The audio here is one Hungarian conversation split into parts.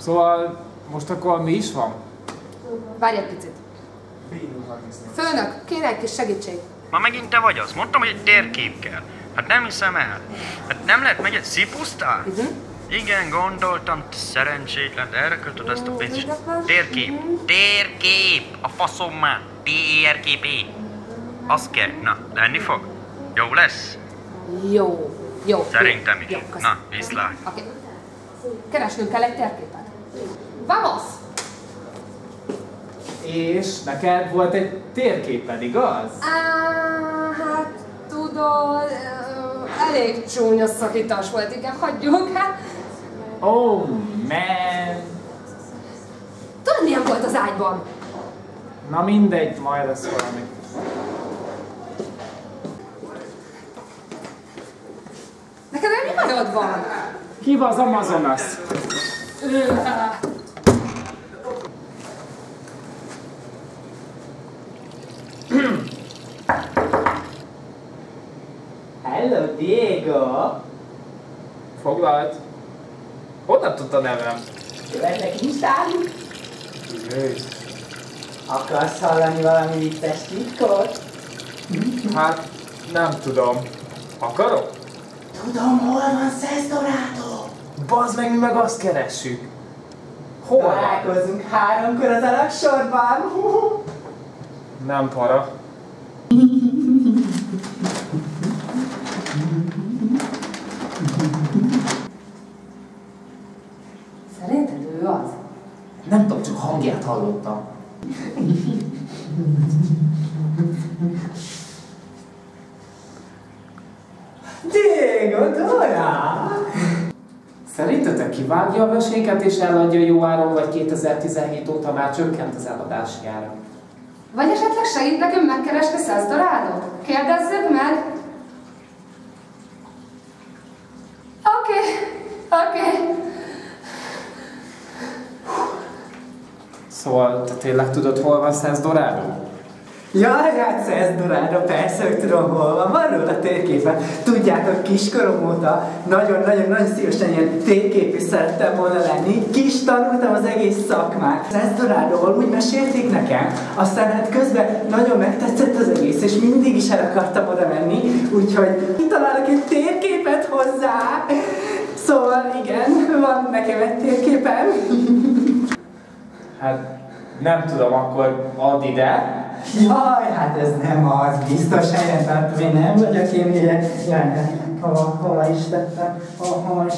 Szóval most akkor mi is van? Várj egy picit. Főnök, kéne egy kis segítség. Ma megint te vagy az? Mondtam, hogy egy térkép kell. Hát nem hiszem el. Hát nem lehet meg egy szipusztál? Igen, gondoltam, szerencsétlen, erre kötöd ezt a pénzt is. Térkép. Térkép! A faszom már. TRKP. Az kell. Na, lenni fog? Jó lesz? Jó. Jó. Szerintem is. Jó, na, viszlát. Oké. Keresnünk kell egy térképet. Vamos! És neked volt egy térképed, igaz? Hát tudod, elég csúnya szakítás volt, igen, hagyjuk. Oh, man! Tudod, milyen volt az ágyban? Na mindegy, majd lesz valami. Neked mi bajod van? Hív az Amazonas. Hello, Diego! Foglalt. Honnan tudta nevem? Jöhetek Instáig? Jöjj. Akarsz hallani valami vicces titkot? Hát, nem tudom. Akarok? Tudom, hol van Szesztorátó! Bazd meg, mi meg azt keressük. Hol van? Találkozunk 3-kor az alaksorban! Nem para. Szerinted ő az? Nem tudom, csak hangját hallottam. Diego, Dora! Szerintetek kivágja a veséket és eladja jó áron, vagy 2017 óta már csökkent az eladási ára? Vagy esetleg segít nekünk megkeresni Szesztorádót? Kérdezzük meg! Oké. Szóval, te tényleg tudod, hol van Szesztorádó? Jaj, hát Szesztorádó, persze, hogy tudom, hol van. Van róla térképen. Tudjátok, kiskorom óta nagyon szívesen ilyen térképű szerettem volna lenni. Ki is tanultam az egész szakmát. Szesztorádóval úgy mesélték nekem, aztán hát közben nagyon megtetszett az egész, és mindig is el akartam oda menni, úgyhogy kitalálok egy térképet hozzá. Szóval igen, van nekem egy térképem. Hát, nem tudom, akkor add ide. Jaj, hát ez nem az, biztos helyen tartom, én nem vagyok én ugye. Jaj, hova is tettem, hova is.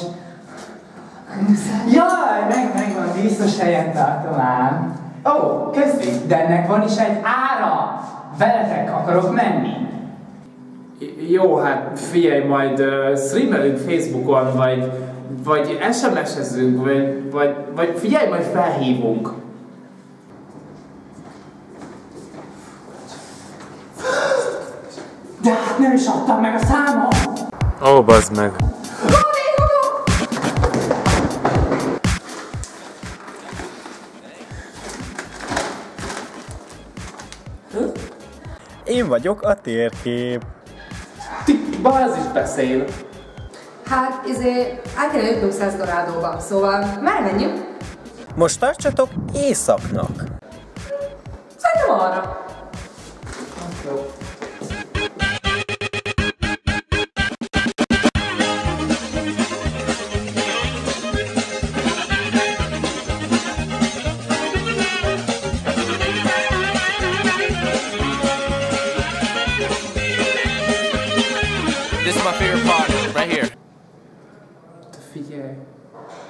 Jaj, megvan, biztos helyen tartom ám. Ó, köszi, de ennek van is egy ára. Veletek akarok menni. Jó, hát figyelj, majd streamelünk Facebookon, vagy SMS-ezzünk, vagy figyelj, majd felhívunk. De hát nem is adtam meg a számom! Ó, bazd meg. Én vagyok a térkép. Bázis beszél. Hát, el kéne jutnunk Szesztorádóba, szóval merre menjünk? Most tartsatok északnak. Szerintem arra. Jó. This is my favorite part, right here. Figyelj.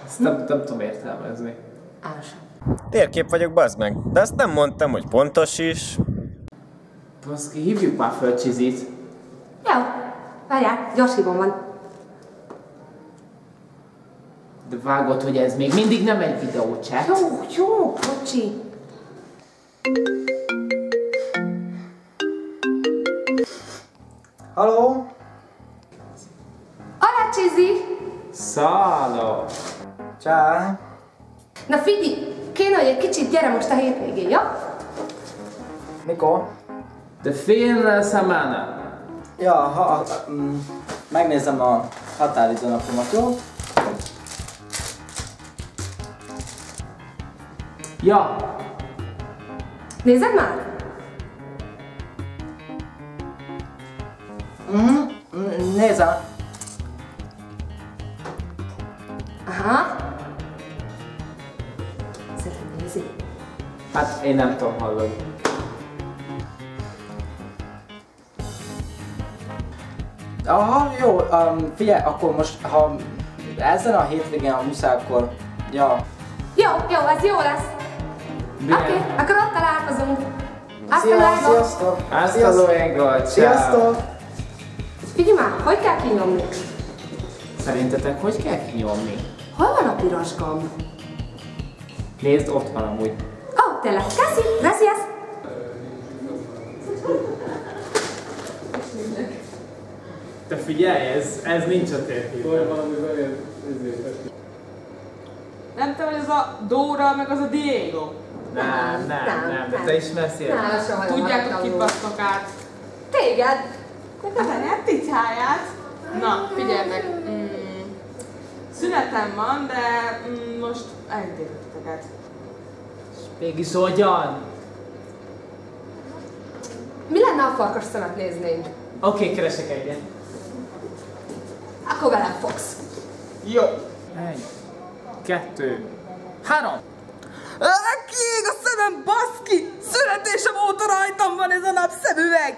Ezt nem tudom értelmezni. Ása. Térkép vagyok, bazd meg. De azt nem mondtam, hogy pontos is. Baszki, hívjuk már föl Csizit. Jó. Várjál, gyors hívom van. De vágod, hogy ez még mindig nem egy videóchat. Jó, bocsi. Halló? Alá, Csizi! Száló. Csá. Na figyelj, kéne, hogy egy kicsit gyere most a hétvégén, jó? Mikor? De fin de semana. Ja, megnézem a határidő napomat, jó? Ja, Nézed már? Nézem. Aha. Szerintem nézi. hát én nem tudom hallani. Aha, jó, figyelj, akkor most, ha ezen a hétvégén a muszáj, akkor, ja. Jó, ez jó lesz. Oké, akkor ott találkozunk. Hasta luego. Sziasztok! Hasta luego, ciao. Sziasztok! Figyelj már, hogy kell kinyomni? Szerintetek hogy kell kinyomni? Hol van a piros gomb? Nézd, ott van amúgy. Ó, tényleg. Köszi, gracias. Te figyelj, ez nincs a térképen. Nem te vagy az a Dóra, meg az a Diego? Nem, de te ismersz ilyet? Nála soha nem Tudjátok, hallottam kit róla. basztok át? Téged. Az anyád ticsáját. Na, figyeljetek. Szünetem van, de most elintézek titeket. Mégis hogyan? Mi lenne, ha farkas szemet néznénk? Oké, keresek egyet. Akkor velem fogsz. Jó. 1, 2, 3. Kiég a szemem, baszki! Születésem óta rajtam van ez a napszemüveg!